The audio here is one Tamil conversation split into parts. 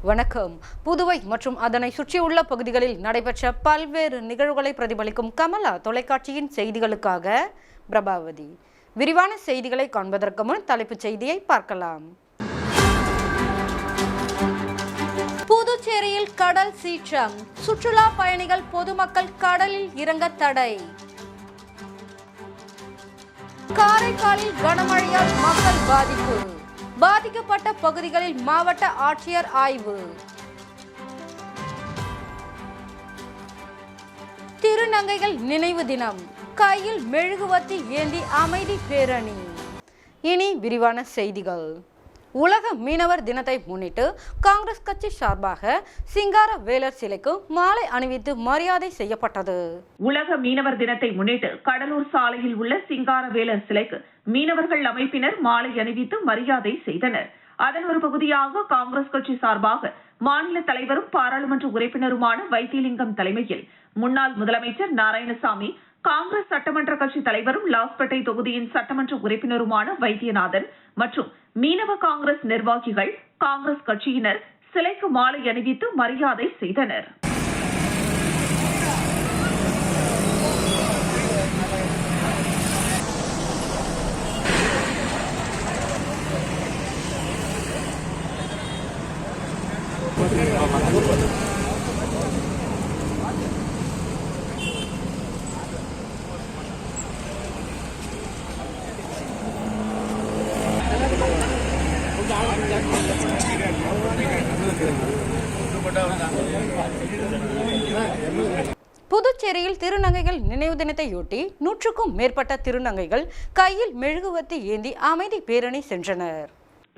வணக்கம். புதுவை மற்றும் அதனை சுற்றியுள்ள பகுதிகளில் நடைபெற்ற பல்வேறு நிகழ்வுகளை பிரதிபலிக்கும் கமலா தொலைக்காட்சியின் செய்திகளுக்காக பிரபாவதி. விரிவான செய்திகளை காண்பதற்கு முன் தலைப்புச் செய்தியை பார்க்கலாம். புதுச்சேரியில் கடல் சீற்றம், சுற்றுலா பயணிகள் பொதுமக்கள் கடலில் இறங்க தடை. காரைக்காலில் கனமழையால் மக்கள் பாதிப்பு, பாதிக்கப்பட்ட பகுதிகளில் மாவட்ட ஆட்சியர் ஆய்வு. திருநங்கைகள் நினைவு தினம், கையில் மெழுகுவர்த்தி ஏந்தி அமைதி பேரணி. இனி விரிவான செய்திகள். உலக மீனவர் தினத்தை முன்னிட்டு காங்கிரஸ் கட்சி சார்பாக சிங்கார வேலர் சிலைக்கு மாலை அணிவித்து மரியாதை செய்யப்பட்டது. உலக மீனவர் தினத்தை முன்னிட்டு கடலூர் சாலையில் உள்ள சிங்கார வேலர் சிலைக்கு மீனவர்கள் அமைப்பினர் மாலை அணிவித்து மரியாதை செய்தனர். அதன் ஒரு பகுதியாக காங்கிரஸ் கட்சி சார்பாக மாநில தலைவரும் பாராளுமன்ற உறுப்பினருமான வைத்திலிங்கம் தலைமையில் முன்னாள் முதலமைச்சர் நாராயணசாமி, காங்கிரஸ் சட்டமன்ற கட்சி தலைவரும் லாஸ்பேட்டை தொகுதியின் சட்டமன்ற உறுப்பினருமான வைத்தியநாதன் மற்றும் மீனவ காங்கிரஸ் நிர்வாகிகள், காங்கிரஸ் கட்சியினர் சிலைக்கு மாலை அணிவித்து மரியாதை செய்தனர். புதுச்சேரியில் திருநங்கைகள் நினைவு தினத்தையொட்டி 100க்கும் மேற்பட்ட திருநங்கைகள் கையில் மெழுகுவர்த்தி ஏந்தி அமைதி பேரணி சென்றனர்.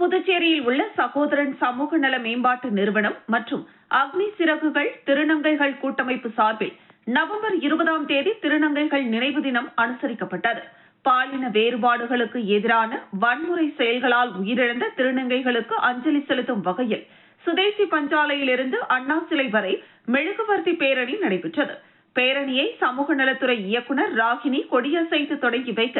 புதுச்சேரியில் உள்ள சகோதரன் சமூக நல மேம்பாட்டு நிறுவனம் மற்றும் அக்னி சிறகுகள் திருநங்கைகள் கூட்டமைப்பு சார்பில் நவம்பர் 20ஆம் தேதி திருநங்கைகள் நினைவு தினம் அனுசரிக்கப்பட்டது. பாலின வேறுபாடுகளுக்கு எதிரான வன்முறை செயல்களால் உயிரிழந்த திருநங்கைகளுக்கு அஞ்சலி செலுத்தும் வகையில் சுதேசி பஞ்சாலையிலிருந்து அண்ணா சிலை வரை மெழுகுவர்த்தி பேரணி நடைபெற்றது. பேரணியை சமூக நலத்துறை இயக்குநர் ராகினி கொடியசைத்து தொடங்கி வைக்க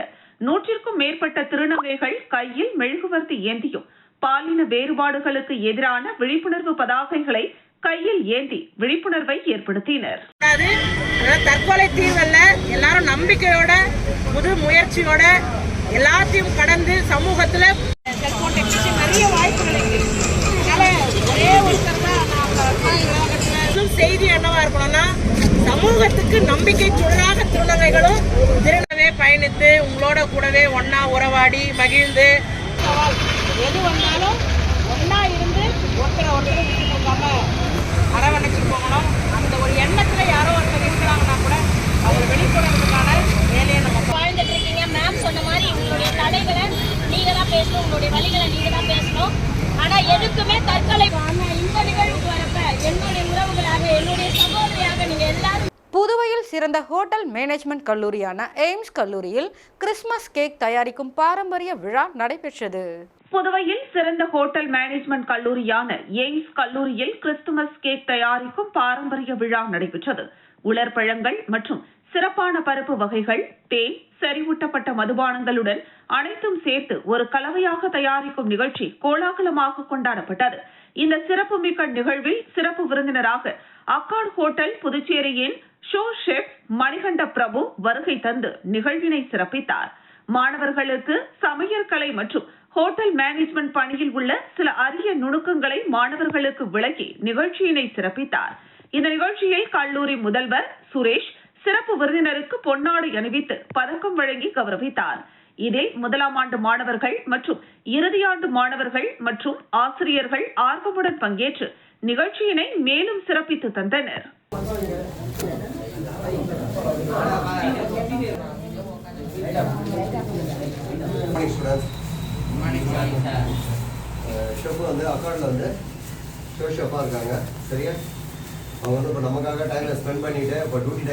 100க்கும் மேற்பட்ட திருநங்கைகள் கையில் மெழுகுவர்த்தி ஏந்தியும் பாலின வேறுபாடுகளுக்கு எதிரான விழிப்புணர்வு பதாகைகளை கையில் ஏந்தி விழிப்புணர்வை ஏற்படுத்தினர். தற்கொலை தீர்வல்ல, எல்லாரும் நம்பிக்கையோட புது முயற்சியோட எல்லாத்தையும் கடந்து சமூகத்துல நிறைய வாய்ப்புகள் செய்தி என்னவா இருக்கணும்னா, சமூகத்துக்கு நம்பிக்கை சொல்லாக திருநங்கைகளும் திருநவே பயணித்து உங்களோட கூடவே ஒன்னா உறவாடி மகிழ்ந்து எது வந்தாலும் ஒன்னா இருந்து ஒருத்தரை விட்டு போகாம அரவணைச்சு போகணும். அந்த ஒரு எண்ணத்துல யாரோ ஒருத்தர் இருக்கிறாங்கன்னா கூட அவங்க வெளிப்படுறதுக்கான வேலையை நம்ம வாழ்ந்துட்டு இருக்கீங்க. மேம் சொன்ன மாதிரி உங்களுடைய தடைகளை நீங்க தான் பேசணும், உங்களுடைய வழிகளை நீங்க தான் பேசணும். ஆனா எதுக்குமே தற்கொலை இந்த நிகழ்வுக்கு வரப்ப என்னுடைய உறவுகளாக, என்னுடைய சகோதரியாக நீங்க எல்லாரும். புதுவையில் சிறந்த ஹோட்டல் மேனேஜ்மெண்ட் கல்லூரியான எய்ம்ஸ் கல்லூரியில் கிறிஸ்துமஸ் கேக் தயாரிக்கும் பாரம்பரிய விழா நடைபெற்றது. புதுவையில் சிறந்த ஹோட்டல் மேனேஜ்மெண்ட் கல்லூரியான எய்ம்ஸ் கல்லூரியில் கிறிஸ்துமஸ் கேக் தயாரிக்கும் பாரம்பரிய விழா நடைபெற்றது. உலர்பழங்கள் மற்றும் சிறப்பான பருப்பு வகைகள், தேன், செறிவூட்டப்பட்ட மதுபானங்களுடன் அனைத்தும் சேர்த்து ஒரு கலவையாக தயாரிக்கும் நிகழ்ச்சி கோலாகலமாக கொண்டாடப்பட்டது. இந்த சிறப்புமிக்க நிகழ்வில் சிறப்பு விருந்தினராக அக்காட் ஹோட்டல் புதுச்சேரியின் ஷோ ஷெஃப் மணிகண்ட பிரபு வருகை தந்து நிகழ்வினை சிறப்பித்தார். மாணவர்களுக்கு சமையற்கலை மற்றும் ஹோட்டல் மேனேஜ்மெண்ட் பணியில் உள்ள சில அரிய நுணுக்கங்களை மாணவர்களுக்கு விளக்கி நிகழ்ச்சியினை சிறப்பித்தார். இந்த நிகழ்ச்சியில் கல்லூரி முதல்வர் சுரேஷ் சிறப்பு விருந்தினருக்கு பொன்னாடை அணிவித்து பதக்கம் வழங்கி கௌரவித்தார். இதில் முதலாம் ஆண்டு மாணவர்கள் மற்றும் இறுதியாண்டு மாணவர்கள் மற்றும் ஆசிரியர்கள் ஆர்வமுடன் பங்கேற்று நிகழ்ச்சியினை மேலும் சிறப்பித்து தந்தனர். அவங்க வந்து இப்போ நமக்காக டைமை ஸ்பெண்ட் பண்ணிவிட்டு இப்போ டியூட்டி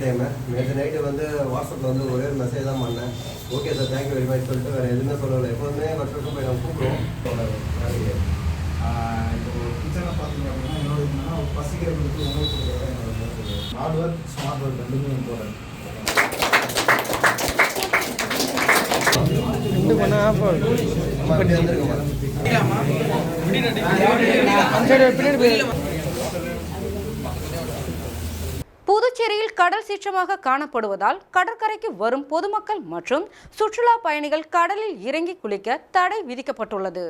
டைம் நேற்று நைட்டு வந்து வாட்ஸ்அப்பில் ஒரே ஒரு மெசேஜ் தான் பண்ணேன். Okay sir, thank you very much சொல்லிட்டு வேறு எதுவுமே சொல்லலை. எப்போதுமே வருஷத்துக்கும் போய் நம்ம கூப்பிடுவோம். இப்போ கிச்சனை பார்த்தீங்க அப்படின்னா என்னோட என்னன்னா பசிக்கிறவங்களுக்கு உணவு கொடுக்குறது என்னோட ஹார்ட் ஒர்க், ஸ்மார்ட் ஒர்க் ரெண்டுமே இம்பார்ட்டன்ட். ரெண்டு பண்ண புதுச்சேரியில் கடல் சீற்றமாக காணப்படுவதால் கடற்கரைக்கு வரும் பொதுமக்கள் மற்றும் சுற்றுலா பயணிகள் கடலில் இறங்கி குளிக்க தடை விதிக்கப்பட்டுள்ளது.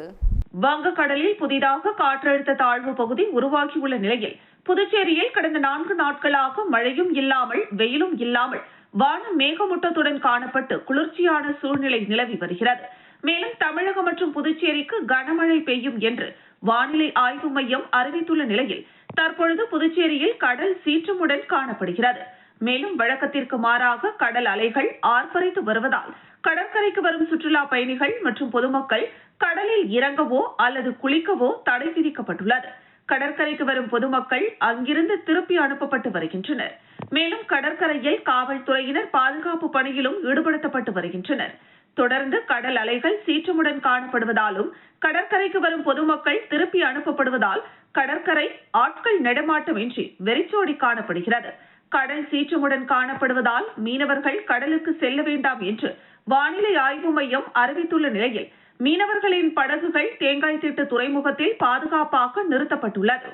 வங்கக்கடலில் புதிதாக காற்றழுத்த தாழ்வு பகுதி உருவாகியுள்ள நிலையில் புதுச்சேரியில் கடந்த 4 நாட்களாக மழையும் இல்லாமல் வெயிலும் இல்லாமல் வானம் மேகமூட்டத்துடன் காணப்பட்டு குளிர்ச்சியான சூழ்நிலை நிலவி வருகிறது. மேலும் தமிழகம் மற்றும் புதுச்சேரிக்கு கனமழை பெய்யும் என்று வானிலை ஆய்வு மையம் அறிவித்துள்ள நிலையில் தற்பொழுது புதுச்சேரியில் கடல் சீற்றமுடன் காணப்படுகிறது. மேலும் வழக்கத்திற்கு மாறாக கடல் அலைகள் ஆர்ப்பரித்து வருவதால் கடற்கரைக்கு வரும் சுற்றுலா பயணிகள் மற்றும் பொதுமக்கள் கடலில் இறங்கவோ அல்லது குளிக்கவோ தடை விதிக்கப்பட்டுள்ளது. கடற்கரைக்கு வரும் பொதுமக்கள் அங்கிருந்து திருப்பி அனுப்பப்பட்டு வருகின்றனர். மேலும் கடற்கரையில் காவல்துறையினர் பாதுகாப்பு பணியிலும் ஈடுபடுத்தப்பட்டு வருகின்றனர். தொடர்ந்து கடல் அலைகள் சீற்றமுடன் காணப்படுவதாலும் கடற்கரைக்கு வரும் பொதுமக்கள் திருப்பி அனுப்பப்படுவதால் கடற்கரை ஆட்கள் நடமாட்டமின்றி வெறிச்சோடி காணப்படுகிறது. கடல் சீற்றமுடன் காணப்படுவதால் மீனவர்கள் கடலுக்கு செல்ல வேண்டாம் என்று வானிலை ஆய்வு மையம் அறிவித்துள்ள நிலையில் மீனவர்களின் படகுகள் தேங்காய்திட்டு துறைமுகத்தில் பாதுகாப்பாக நிறுத்தப்பட்டுள்ளது.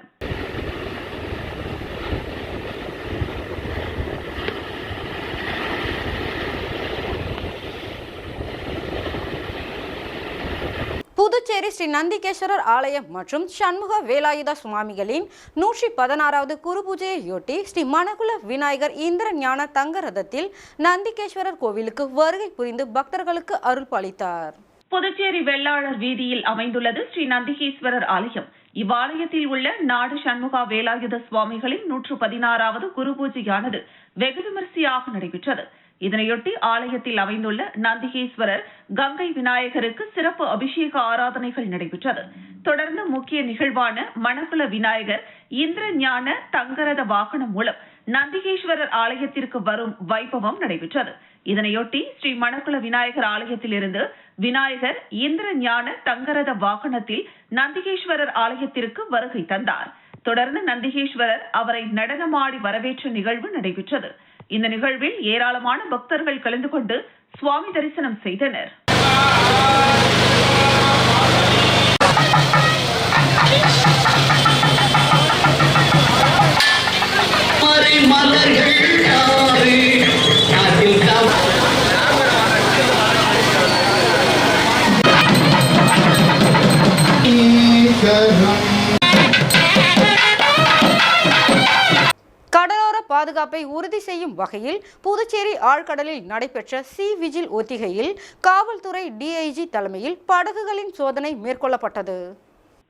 புதுச்சேரி ஸ்ரீ நந்திகேஸ்வரர் ஆலயம் மற்றும் சண்முக வேலாயுத சுவாமிகளின் 116வது குருபூஜையையொட்டி ஸ்ரீ மணக்குள விநாயகர் இந்திர ஞான தங்க ரதத்தில் நந்திகேஸ்வரர் கோவிலுக்கு வருகை புரிந்து பக்தர்களுக்கு அருள் பாலித்தார். புதுச்சேரி வெள்ளாளர் வீதியில் அமைந்துள்ளது ஸ்ரீ நந்திகேஸ்வரர் ஆலயம். இவ்வாலயத்தில் உள்ள நாடு சண்முகா வேலாயுத சுவாமிகளின் 116வது குருபூஜையானது வெகு விமரிசையாக நடைபெற்றது. இதனையொட்டி ஆலயத்தில் அமைந்துள்ள நந்திகேஸ்வரர் கங்கை விநாயகருக்கு சிறப்பு அபிஷேக ஆராதனைகள் நடைபெற்றது. தொடர்ந்து முக்கிய நிகழ்வான மணக்குள விநாயகர் இந்திர ஞான தங்கரத வாகனம் மூலம் நந்திகேஸ்வரர் ஆலயத்திற்கு வரும் வைபவம் நடைபெற்றது. இதனையொட்டி ஸ்ரீ மணக்குள விநாயகர் ஆலயத்திலிருந்து விநாயகர் இந்திர ஞான தங்கரத வாகனத்தில் நந்திகேஸ்வரர் ஆலயத்திற்கு வருகை தந்தார். தொடர்ந்து நந்திகேஸ்வரர் அவரை நடனமாடி வரவேற்ற நிகழ்வு நடைபெற்றது. இந்த நிகழ்வில் ஏராளமான பக்தர்கள் கலந்து கொண்டு சுவாமி தரிசனம் செய்தனர். கடலோர பாதுகாப்பை உறுதி செய்யும் வகையில் புதுச்சேரி ஆழ்கடலில் நடைபெற்ற சி விஜில் ஒத்திகையில் காவல்துறை டிஐஜி தலைமையில் படகுகளின் சோதனை மேற்கொள்ளப்பட்டது.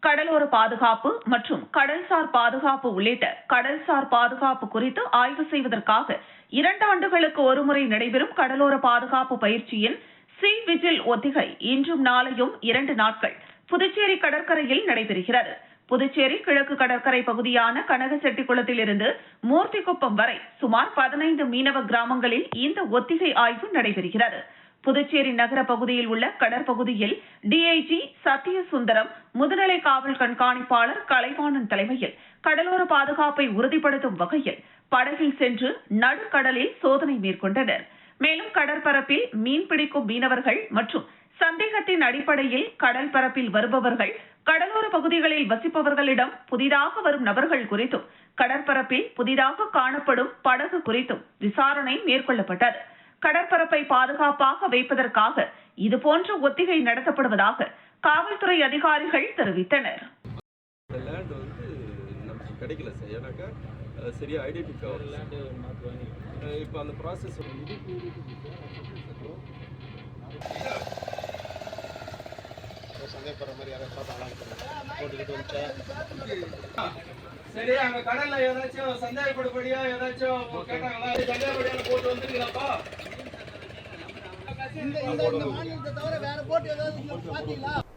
கடலோர பாதுகாப்பு மற்றும் கடல்சார் பாதுகாப்பு உள்ளிட்ட கடல்சார் பாதுகாப்பு குறித்து ஆய்வு செய்வதற்காக 2 ஆண்டுகளுக்கு ஒருமுறை நடைபெறும் கடலோர பாதுகாப்பு பயிற்சியின் சி விஜில் ஒத்திகை இன்றும் நாளையும் 2 நாட்கள் புதுச்சேரி கடற்கரையில் நடைபெறுகிறது. புதுச்சேரி கிழக்கு கடற்கரை பகுதியான கனகசெட்டிக்குளத்தில் இருந்து மூர்த்திக்குப்பம் வரை சுமார் 15 மீனவ கிராமங்களில் இந்த ஒத்திகை ஆய்வு நடைபெறுகிறது. புதுச்சேரி நகர பகுதியில் உள்ள கடற்பகுதியில் டிஐஜி சத்யசுந்தரம், முதுநிலை காவல் கண்காணிப்பாளர் கலைவாணன் தலைமையில் கடலோர பாதுகாப்பை உறுதிப்படுத்தும் வகையில் படகில் சென்று நடுக்கடலில் சோதனை மேற்கொண்டனர். மேலும் கடற்பரப்பில் மீன்பிடிக்கும் மீனவர்கள் மற்றும் சந்தேகத்தின் அடிப்படையில் கடல் பரப்பில் வருபவர்கள், கடலோர பகுதிகளில் வசிப்பவர்களிடம் புதிதாக வரும் நபர்கள் குறித்தும் கடற்பரப்பில் புதிதாக காணப்படும் படகு குறித்தும் விசாரணை மேற்கொள்ளப்பட்டது. கடற்பரப்பை பாதுகாப்பாக வைப்பதற்காக இதுபோன்ற ஒத்திகை நடத்தப்படுவதாக காவல்துறை அதிகாரிகள் தெரிவித்தனர். கிடைக்கல சார், ஏன்னாக்கா சரியா ஐடென்டிஃபை ஆகல. இப்போ அந்த ப்ராசஸ் சந்தேகப்படுற மாதிரி யாராவது போட்டுக்கிட்டு வந்துட்டேன். சரி, அங்க கடல்ல ஏதாச்சும் சந்தேகப்படுபடியா ஏதாச்சும் கேட்டாங்களா? சந்தேகப்படியான போட்டு வந்துருக்கீங்களாப்பா?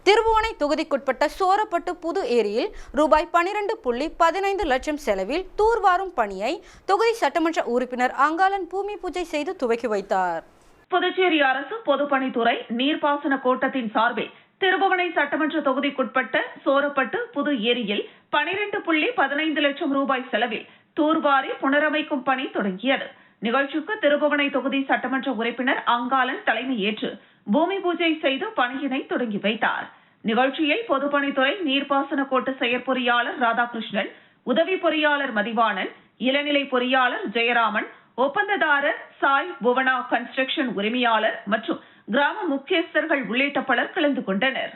திருபுவனை தொகுதிக்குட்பட்ட சோரப்பட்டு புது ஏரியில் ரூபாய் 12.15 லட்சம் செலவில் தூர்வாரும் பணியை தொகுதி சட்டமன்ற உறுப்பினர் அங்காளன் பூமி பூஜை செய்து துவக்கி வைத்தார். புதுச்சேரி அரசு பொதுப்பணித்துறை நீர்ப்பாசன கோட்டத்தின் சார்பில் திருபுவனை சட்டமன்ற தொகுதிக்குட்பட்ட சோரப்பட்டு புது ஏரியில் 12.15 லட்சம் ரூபாய் செலவில் தூர்வாரி புனரமைக்கும் பணி தொடங்கியது. நிகழ்ச்சிக்கு திருபுவனை தொகுதி சட்டமன்ற உறுப்பினர் அங்காளன் தலைமையேற்று பூமி பூஜை செய்து பணியினை தொடங்கி வைத்தார். நிகழ்ச்சியில் பொதுப்பணித்துறை நீர்ப்பாசன கோட்ட செயற்பொறியாளர் ராதாகிருஷ்ணன், உதவி பொறியாளர் மதிவாணன், இளநிலை பொறியாளர் ஜெயராமன், ஒப்பந்ததாரர் சாய் புவனா கன்ஸ்ட்ரக்ஷன் உரிமையாளர் மற்றும் கிராம முக்கியஸ்தர்கள் உள்ளிட்ட பலர் கலந்து கொண்டனர்.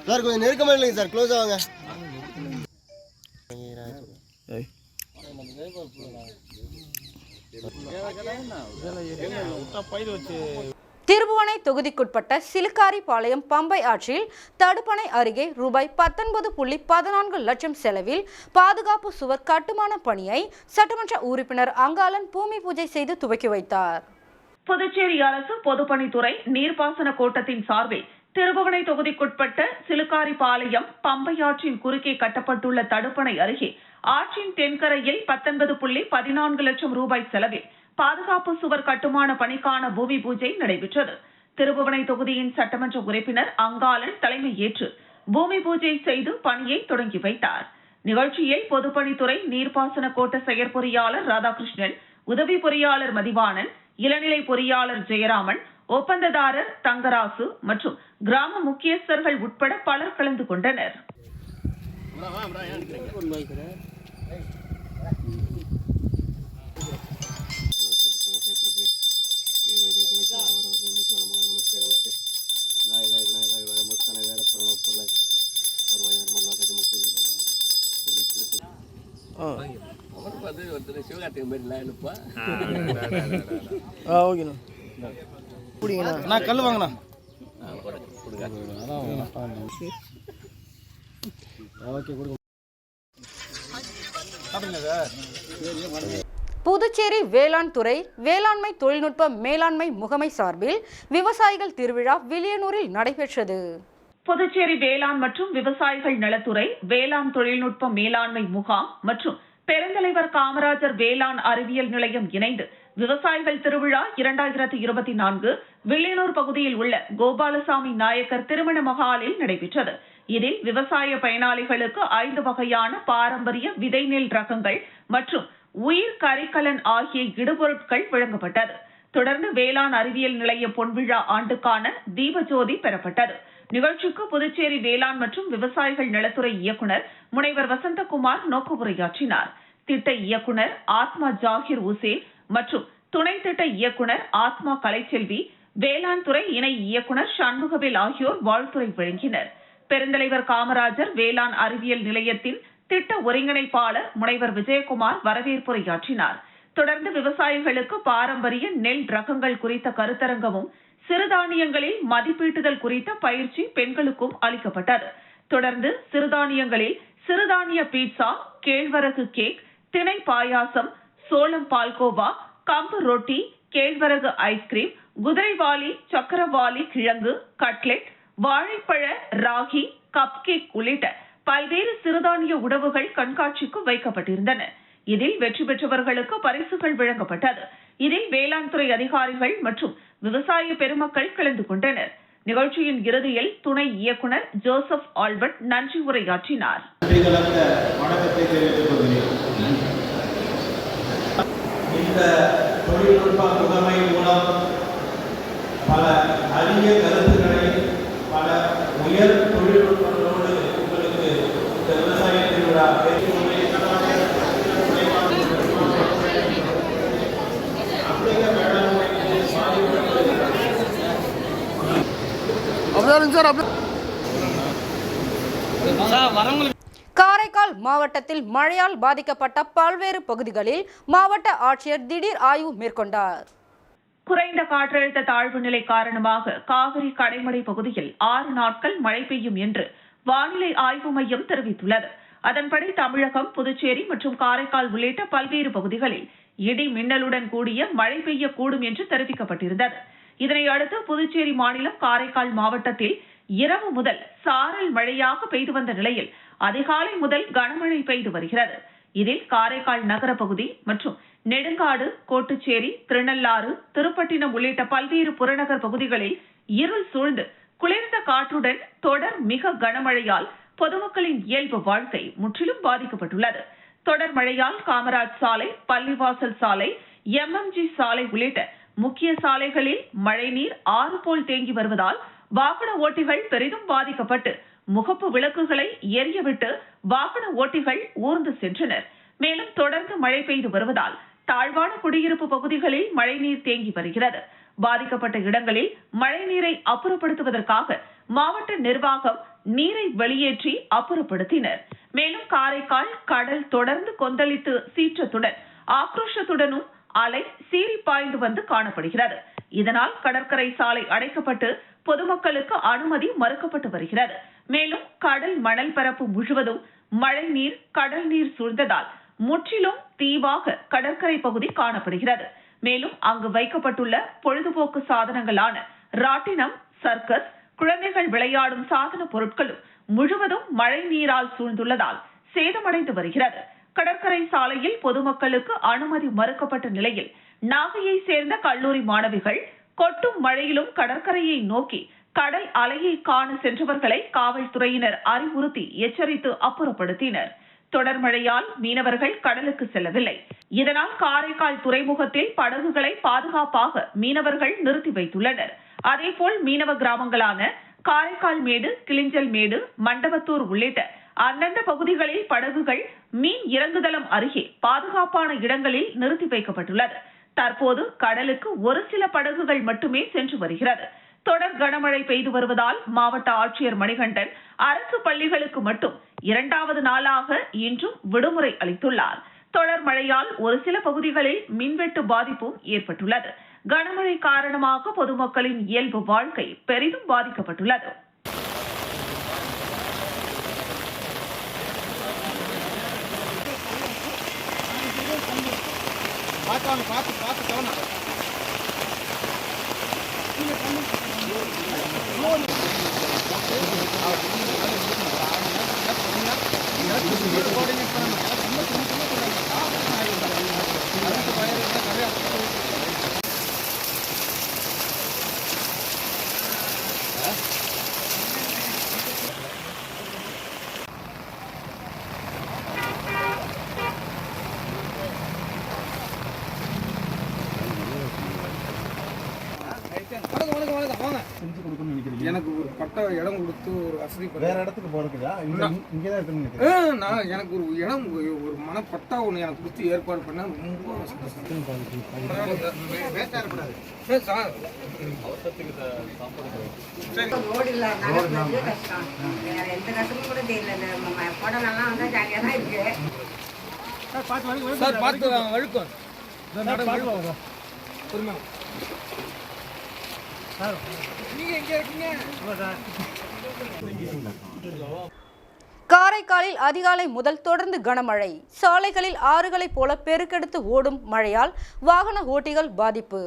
சார் கொஞ்சம் நெருக்கமா இல்லைங்க சார், க்ளோஸ் ஆவாங்க. திருபுவனை தொகுதிக்குட்பட்ட சிலுக்காரிபாளையம் பம்பை ஆற்றில் தடுப்பணை அருகே ரூபாய் 19.14 லட்சம் செலவில் பாதுகாப்பு சுவர் கட்டுமான பணியை சட்டமன்ற உறுப்பினர் அங்காளன் பூமி பூஜை செய்து துவக்கி வைத்தார். புதுச்சேரி அரசு பொதுப்பணித்துறை நீர்ப்பாசன கோட்டத்தின் சார்பில் திருபுவனை தொகுதிக்குட்பட்ட சிலுக்காரிபாளையம் பம்பை ஆற்றின் குறுக்கே கட்டப்பட்டுள்ள தடுப்பணை அருகே ஆற்றின் தென்கரையில் 19.14 லட்சம் ரூபாய் செலவில் பாதுகாப்பு சுவர் கட்டுமான பணிக்கான பூமி பூஜை நடைபெற்றது. திருபுவனை தொகுதியின் சட்டமன்ற உறுப்பினர் அங்காளன் தலைமையேற்று பூமி பூஜை செய்து பணியை தொடங்கி வைத்தார். நிகழ்ச்சியில் பொதுப்பணித்துறை நீர்ப்பாசன கோட்ட செயற்பொறியாளர் ராதாகிருஷ்ணன், உதவி பொறியாளர் மதிவாணன், இளநிலை பொறியாளர் ஜெயராமன், ஒப்பந்ததாரர் தங்கராசு மற்றும் கிராம முக்கியஸ்தர்கள் உட்பட பலர் கலந்து கொண்டனர். கல் வாங்கண்ணா. புதுச்சேரி வேளாண் துறை வேளாண்மை தொழில்நுட்ப மேலாண்மை முகமை சார்பில் விவசாயிகள் திருவிழா வில்லியனூரில் நடைபெற்றது. புதுச்சேரி வேளாண் மற்றும் விவசாயிகள் நலத்துறை வேளாண் தொழில்நுட்ப மேலாண்மை முகாம் மற்றும் பெருந்தலைவர் காமராஜர் வேளாண் அறிவியல் நிலையம் இணைந்து விவசாயிகள் திருவிழா 2024 வில்லியனூர் பகுதியில் உள்ள கோபாலசாமி நாயக்கர் திருமண மகாலில் நடைபெற்றது. இதில் விவசாய பயனாளிகளுக்கு 5 வகையான பாரம்பரிய விதை நெல் ரகங்கள் மற்றும் உயிர் கரிக்கலன் ஆகிய இடுபொருட்கள் வழங்கப்பட்டது. தொடர்ந்து வேளாண் அறிவியல் நிலைய பொன்விழா ஆண்டுக்கான தீபஜோதி பெறப்பட்டது. நிகழ்ச்சிக்கு புதுச்சேரி வேளாண் மற்றும் விவசாயிகள் நலத்துறை இயக்குநர் முனைவர் வசந்தகுமார் நோக்கு உரையாற்றினார். திட்ட இயக்குநர் ஆத்மா ஜாகிர் உசேன் மற்றும் துணை திட்ட இயக்குநர் ஆத்மா கலைச்செல்வி, வேளாண் துறை இணை இயக்குநர் சண்முகவேல் ஆகியோர் வாழ்த்துரை வழங்கினர். பெருந்தலைவர் காமராஜர் வேளாண் அறிவியல் நிலையத்தின் திட்ட ஒருங்கிணைப்பாளர் முனைவர் விஜயகுமார் வரவேற்புரையாற்றினார். தொடர்ந்து விவசாயிகளுக்கு பாரம்பரிய நெல் ரகங்கள் குறித்த கருத்தரங்கமும் சிறுதானியங்களில் மதிப்பீட்டுதல் குறித்த பயிற்சி பெண்களுக்கும் அளிக்கப்பட்டது. தொடர்ந்து சிறுதானியங்களில் சிறுதானிய பீட்சா, கேழ்வரகு கேக், திணை பாயாசம், சோளம் பால்கோவா, கம்பு ரொட்டி, கேழ்வரகு ஐஸ்கிரீம், குதிரைவாலி, சக்கரவாலி கிழங்கு, கட்லெட், வாழைப்பழ, ராகி, கப் கேக் உள்ளிட்ட பல்வேறு சிறுதானிய உணவுகள் கண்காட்சிக்கு வைக்கப்பட்டிருந்தன. இதில் வெற்றி பெற்றவர்களுக்கு பரிசுகள் வழங்கப்பட்டது. இதில் வேளாண் துறை அதிகாரிகள் மற்றும் விவசாய பெருமக்கள் கலந்து கொண்டனர். நிகழ்ச்சியின் இறுதியில் துணை இயக்குநர் ஜோசப் ஆல்பர்ட் நன்றி உரையாற்றினார். இந்த தொழில்நுட்ப முகமை மூலம் பல அரிய கருத்துக்களை பல உயர் தொழில்நுட்பங்களோடு உங்களுக்கு இந்த விவசாய திருவிழா காரைக்கால் மாவட்டத்தில் மழையால் பாதிக்கப்பட்ட பல்வேறு பகுதிகளில் மாவட்ட ஆட்சியர் திடீர் ஆய்வு மேற்கொண்டார். குறைந்த காற்றழுத்த தாழ்வு நிலை காரணமாக காவிரி கடைமடை பகுதியில் 6 நாட்கள் மழை பெய்யும் என்று வானிலை ஆய்வு மையம் தெரிவித்துள்ளது. அதன்படி தமிழகம், புதுச்சேரி மற்றும் காரைக்கால் உள்ளிட்ட பல்வேறு பகுதிகளில் இடி மின்னலுடன் கூடிய மழை பெய்யக்கூடும் என்று தெரிவிக்கப்பட்டிருந்தது. இதனையடுத்து புதுச்சேரி மாநிலம் காரைக்கால் மாவட்டத்தில் இரவு முதல் சாரல் மழையாக பெய்து வந்த நிலையில் அதிகாலை முதல் கனமழை பெய்து வருகிறது. இதில் காரைக்கால் நகர பகுதி மற்றும் நெடுங்காடு, கோட்டுச்சேரி, திருநள்ளாறு, திருப்பட்டினம் உள்ளிட்ட பல்வேறு புறநகர் பகுதிகளில் இருள் சூழ்ந்து குளிர்ந்த காற்றுடன் தொடர் மிக கனமழையால் பொதுமக்களின் இயல்பு வாழ்க்கை முற்றிலும் பாதிக்கப்பட்டுள்ளது. தொடர் மழையால் காமராஜ் சாலை, பள்ளிவாசல் சாலை, MMG சாலை உள்ளிட்ட முக்கிய சாலைகளில் மழைநீர் ஆறு போல் தேங்கி வருவதால் வாகன ஓட்டிகள் பெரிதும் பாதிக்கப்பட்டு முகப்பு விளக்குகளை எரியவிட்டு வாகன ஓட்டிகள் ஊர்ந்து சென்றனர். மேலும் தொடர்ந்து மழை பெய்து வருவதால் தாழ்வான குடியிருப்பு பகுதிகளில் மழைநீர் தேங்கி வருகிறது. பாதிக்கப்பட்ட இடங்களில் மழைநீரை அப்புறப்படுத்துவதற்காக மாவட்ட நிர்வாகம் நீரை வெளியேற்றி அப்புறப்படுத்தினர். மேலும் காரைக்கால் கடல் தொடர்ந்து கொந்தளித்து சீற்றத்துடன் ஆக்ரோஷத்துடனும் அலை சீறி பாய்ந்து வந்து காணப்படுகிறது. இதனால் கடற்கரை சாலை அடைக்கப்பட்டு பொதுமக்களுக்கு அனுமதி மறுக்கப்பட்டு வருகிறது. மேலும் கடல் மணல் பரப்பு முழுவதும் மழை நீர், கடல் நீர் சூழ்ந்ததால் முற்றிலும் தீவாக கடற்கரை பகுதி காணப்படுகிறது. மேலும் அங்கு வைக்கப்பட்டுள்ள பொழுதுபோக்கு சாதனங்களான ராட்டினம், சர்க்கஸ், குழந்தைகள் விளையாடும் சாதன பொருட்களும் முழுவதும் மழை நீரால் சூழ்ந்துள்ளதால் சேதமடைந்து வருகிறது. கடற்கரை சாலையில் பொதுமக்களுக்கு அனுமதி மறுக்கப்பட்ட நிலையில் நாகையை சேர்ந்த கல்லூரி மாணவிகள் கொட்டும் மழையிலும் கடற்கரையை நோக்கி கடல் அலையை காண சென்றவர்களை காவல்துறையினர் அறிவுறுத்தி எச்சரித்து அப்புறப்படுத்தினர். தொடர் மழையால் மீனவர்கள் கடலுக்கு செல்லவில்லை. இதனால் காரைக்கால் துறைமுகத்தில் படகுகளை பாதுகாப்பாக மீனவர்கள் நிறுத்தி வைத்துள்ளனர். அதேபோல் மீனவ கிராமங்களான காரைக்கால் மேடு, கிளிஞ்சல் மேடு, மண்டபத்தூர் உள்ளிட்ட அந்தந்த பகுதிகளில் படகுகள் மீன் இறங்குதளம் அருகே பாதுகாப்பான இடங்களில் நிறுத்தி வைக்கப்பட்டுள்ளது. தற்போது கடலுக்கு ஒரு சில படகுகள் மட்டுமே சென்று வருகிறது. தொடர் கனமழை பெய்து வருவதால் மாவட்ட ஆட்சியர் மணிகண்டன் அரசு பள்ளிகளுக்கு மட்டும் 2வது நாளாக இன்றும் விடுமுறை அளித்துள்ளார். தொடர் மழையால் ஒரு சில பகுதிகளில் மின்வெட்டு பாதிப்பும் ஏற்பட்டுள்ளது. கனமழை காரணமாக பொதுமக்களின் இயல்பு வாழ்க்கை பெரிதும் பாதிக்கப்பட்டுள்ளது. எனக்கு ஒரு பட்டா இடம் கொடுத்து ஒரு வசதி வேற இடத்துக்கு போறதுக்கா இங்கே தான் இருக்கணும். நான் எனக்கு ஒரு இடம் ஒரு மனப்பட்டா ஒன்று எனக்கு கொடுத்து ஏற்பாடு பண்ண ரொம்ப ரோடு இல்லாதனால கஷ்டம். வேற எந்த கஷ்டமும் கூட தெரியல. குடமெல்லாம் வந்தா ஜாலியா தான் இருக்கு. சார் பார்த்து வழுக்கும் பொறுமை. நீங்க எங்க இருக்கீங்க? காரைக்காலில் அதிகாலை முதல் தொடர்ந்து கனமழை. சாலைகளில் ஆறுகளைப் போல பெருக்கெடுத்து ஓடும் மழையால் வாகன ஓட்டிகள் பாதிப்பு.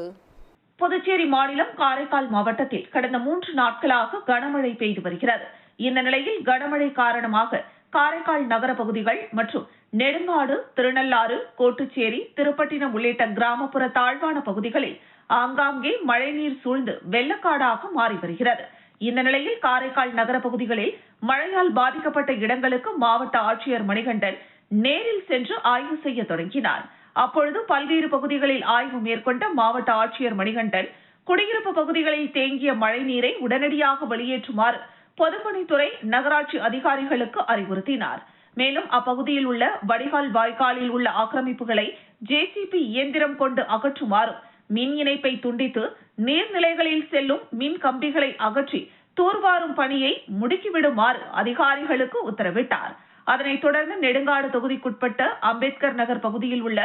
புதுச்சேரி மாநிலம் காரைக்கால் மாவட்டத்தில் கடந்த 3 நாட்களாக கனமழை பெய்து வருகிறது. இந்த நிலையில் கனமழை காரணமாக காரைக்கால் நகர பகுதிகள் மற்றும் நெடுங்காடு, திருநள்ளாறு, கோட்டுச்சேரி, திருப்பட்டினம் உள்ளிட்ட கிராமப்புற தாழ்வான பகுதிகளில் ஆங்காங்கே மழைநீர் சூழ்ந்து வெள்ளக்காடாக மாறி வருகிறது. இந்த நிலையில் காரைக்கால் நகர பகுதிகளில் மழையால் பாதிக்கப்பட்ட இடங்களுக்கு மாவட்ட ஆட்சியர் மணிகண்டன் நேரில் சென்று ஆய்வு செய்ய தொடங்கினார். அப்பொழுது பல்வேறு பகுதிகளில் ஆய்வு மேற்கொண்ட மாவட்ட ஆட்சியர் மணிகண்டன் குடியிருப்பு பகுதிகளில் தேங்கிய மழைநீரை உடனடியாக வெளியேற்றுமாறு பொதுப்பணித்துறை, நகராட்சி அதிகாரிகளுக்கு அறிவுறுத்தினார். மேலும் அப்பகுதியில் உள்ள வடிகால் வாய்க்காலில் உள்ள ஆக்கிரமிப்புகளை JCB இயந்திரம் கொண்டு அகற்றுமாறும், மின் இணைப்பை துண்டித்து நீர்நிலைகளில் செல்லும் மின் கம்பிகளை அகற்றி தூர்வாரும் பணியை முடுக்கிவிடுமாறு அதிகாரிகளுக்கு உத்தரவிட்டார். அதனைத் தொடர்ந்து நெடுங்காடு தொகுதிக்குட்பட்ட அம்பேத்கர் நகர் பகுதியில் உள்ள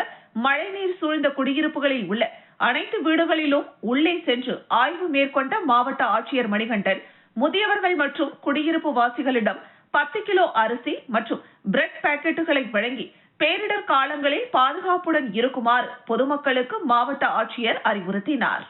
மழைநீர் சூழ்ந்த குடியிருப்புகளில் உள்ள அனைத்து வீடுகளிலும் உள்ளே சென்று ஆய்வு மேற்கொண்ட மாவட்ட ஆட்சியர் மணிகண்டன் முதியவர்கள் மற்றும் குடியிருப்பு வாசிகளிடம் 10 கிலோ அரிசி மற்றும் பிரெட் பாக்கெட்டுகளை வழங்கி பேரிடர் காலங்களில் பாதுகாப்புடன் இருக்குமாறு பொதுமக்களுக்கு மாவட்ட ஆட்சியர் அறிவுறுத்தினார்.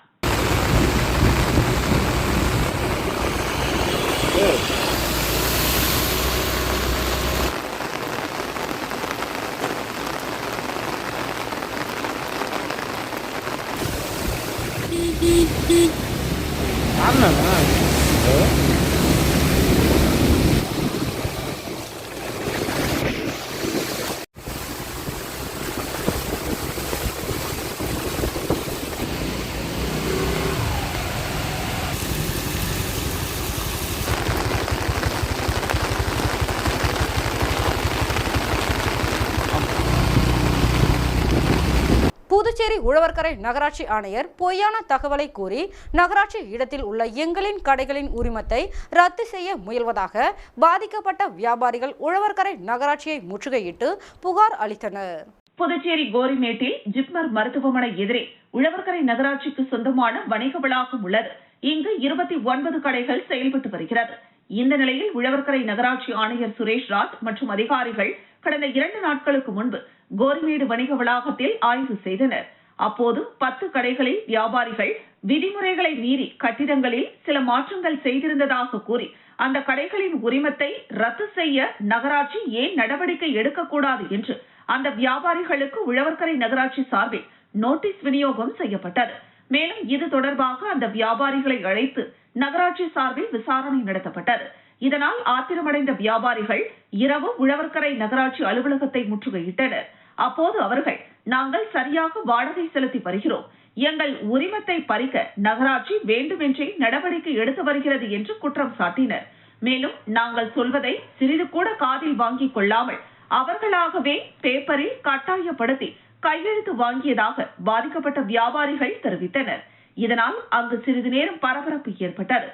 புதுச்சேரி உழவர்கரை நகராட்சி ஆணையர் பொய்யான தகவலை கூறி நகராட்சி இடத்தில் உள்ள எங்களின் கடைகளின் உரிமத்தை ரத்து செய்ய முயல்வதாக பாதிக்கப்பட்ட வியாபாரிகள் உழவர்கரை நகராட்சியை முற்றுகையிட்டு புகார் அளித்தனர். புதுச்சேரி கோரிமேட்டில் ஜிப்மர் மருத்துவமனை எதிரே உழவர்கரை நகராட்சிக்கு சொந்தமான வணிக வளாகம் உள்ளது. இங்கு 29 கடைகள் செயல்பட்டு வருகிறது. இந்த நிலையில் உழவர்கரை நகராட்சி ஆணையர் சுரேஷ்ராஜ் மற்றும் அதிகாரிகள் கடந்த 2 நாட்களுக்கு முன்பு கோரிமேடு வணிக வளாகத்தில் ஆய்வு செய்தனர். அப்போது 10 கடைகளில் வியாபாரிகள் விதிமுறைகளை மீறி கட்டிடங்களில் சில மாற்றங்கள் செய்திருந்ததாக கூறி அந்த கடைகளின் உரிமத்தை ரத்து செய்ய நகராட்சி ஏன் நடவடிக்கை எடுக்கக்கூடாது என்று அந்த வியாபாரிகளுக்கு உழவர்கரை நகராட்சி சார்பில் நோட்டீஸ் விநியோகம் செய்யப்பட்டது. மேலும் இது தொடர்பாக அந்த வியாபாரிகளை அழைத்து நகராட்சி சார்பில் விசாரணை நடத்தப்பட்டது. இதனால் ஆத்திரமடைந்த வியாபாரிகள் இரவு உழவர்கரை நகராட்சி அலுவலகத்தை முற்றுகையிட்டனர். அப்போது அவர்கள், நாங்கள் சரியாக வாடகை செலுத்தி வருகிறோம், எங்கள் உரிமத்தை பறிக்க நகராட்சி வேண்டுமென்றே நடவடிக்கை எடுத்து வருகிறது என்று குற்றம் சாட்டினர். மேலும் நாங்கள் சொல்வதை சிறிது கூட காதில் வாங்கிக் கொள்ளாமல் அவர்களாகவே பேப்பரில் கட்டாயப்படுத்தி கையெழுத்து வாங்கியதாக பாதிக்கப்பட்ட வியாபாரிகள் தெரிவித்தனர். இதனால் அங்கு சிறிது நேரம் பரபரப்பு ஏற்பட்டது.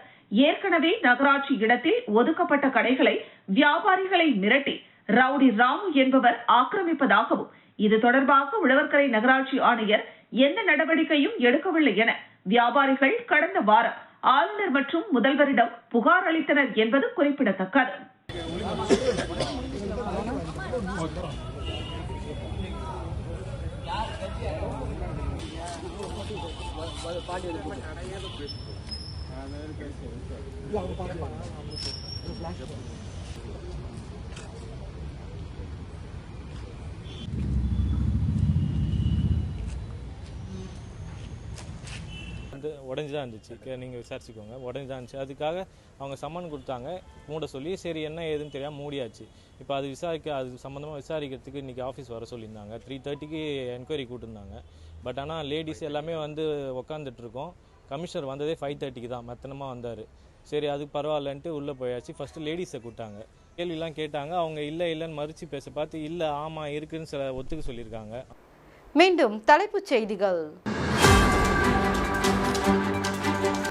ஏற்கனவே நகராட்சி இடத்தில் ஒதுக்கப்பட்ட கடைகளை வியாபாரிகளை மிரட்டி ரவுடி ராமு என்பவர் ஆக்கிரமிப்பதாகவும் இது தொடர்பாக உழவர்கரை நகராட்சி ஆணையர் எந்த நடவடிக்கையும் எடுக்கவில்லை என வியாபாரிகள் கடந்த வாரம் ஆளுநர் மற்றும் முதல்வரிடம் புகார் அளித்தனர் என்பது குறிப்பிடத்தக்கது. உடஞ்சி தான் இருந்துச்சு, நீங்கள் விசாரிச்சுக்கோங்க. உடஞ்சி தான் இருந்துச்சு. அதுக்காக அவங்க சம்மன் கொடுத்தாங்க மூட சொல்லி. சரி என்ன ஏதுன்னு தெரியாமல் மூடியாச்சு. இப்போ அது சம்மந்தமாக விசாரிக்கிறதுக்கு இன்றைக்கி ஆஃபீஸ் வர சொல்லியிருந்தாங்க. 3:30க்கு என்கொயரி கூட்டிருந்தாங்க. பட் ஆனால் லேடிஸ் எல்லாமே வந்து உக்காந்துட்ருக்கோம். கமிஷனர் வந்ததே 5:30க்கு தான் மெத்தனமாக வந்தார். சரி அது பரவாயில்லன்ட்டு உள்ளே போயாச்சு. ஃபஸ்ட்டு லேடிஸை கூப்பிட்டாங்க, கேள்விலாம் கேட்டாங்க. அவங்க இல்லைன்னு மறுச்சு பேச பார்த்து இல்லை ஆமாம் இருக்குன்னு சில ஒத்துக்க சொல்லியிருக்காங்க. மீண்டும் தலைப்புச் செய்திகள்.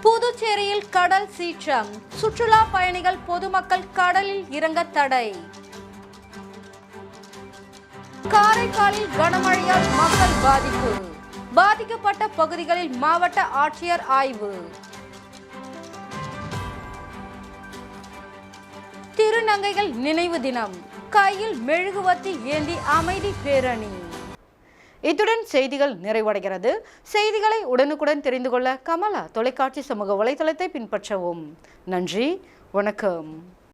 புதுச்சேரியில் கடல் சீற்றம், சுற்றுலா பயணிகள் பொதுமக்கள் கடலில் இறங்க தடை. காரைக்காலில் கனமழையால் மக்கள் பாதிப்பு, பாதிக்கப்பட்ட பகுதிகளில் மாவட்ட ஆட்சியர் ஆய்வு. திருநங்கைகள் நினைவு தினம், கையில் மெழுகுவர்த்தி ஏந்தி அமைதி பேரணி. இத்துடன் செய்திகள் நிறைவடைகிறது. செய்திகளை உடனுக்குடன் தெரிந்து கொள்ள கமலா தொலைக்காட்சி சமூக வலைதளத்தை பின்பற்றவும். நன்றி, வணக்கம்.